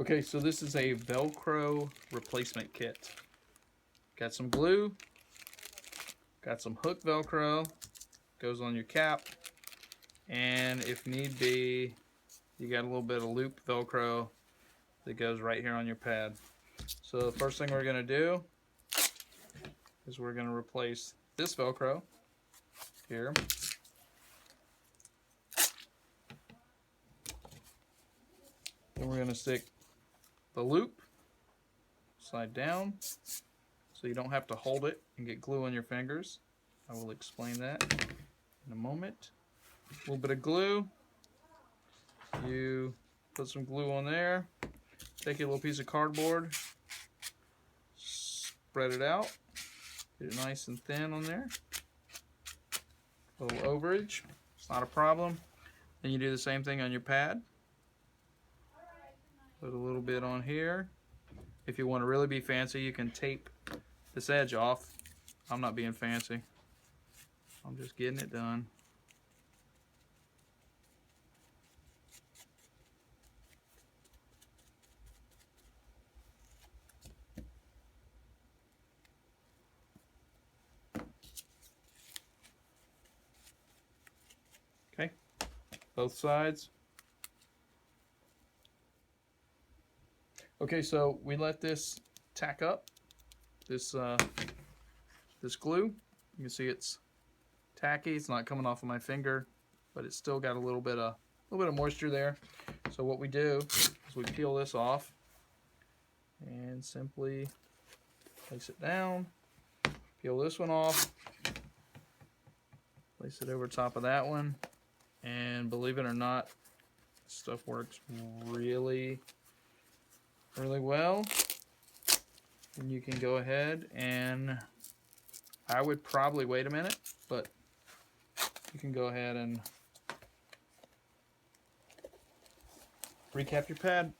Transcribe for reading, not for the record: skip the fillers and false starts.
Okay, so this is a Velcro replacement kit. Got some glue, got some hook Velcro, goes on your cap, and if need be, you got a little bit of loop Velcro that goes right here on your pad. So the first thing we're going to do is we're going to replace this Velcro here. Then we're going to stick the loop side down so you don't have to hold it and get glue on your fingers. I will explain that in a moment. A little bit of glue. You put some glue on there. Take a little piece of cardboard, spread it out, get it nice and thin on there. A little overage, it's not a problem. Then you do the same thing on your pad. Put a little bit on here. If you want to really be fancy, you can tape this edge off. I'm not being fancy. I'm just getting it done. Okay, both sides. Okay, so we let this tack up, this glue. You can see it's tacky. It's not coming off of my finger, but it's still got a little bit of moisture there. So what we do is we peel this off and simply place it down. Peel this one off. Place it over top of that one, and believe it or not, this stuff works really well. And you can go ahead and I would probably wait a minute, but you can go ahead and recap your pad.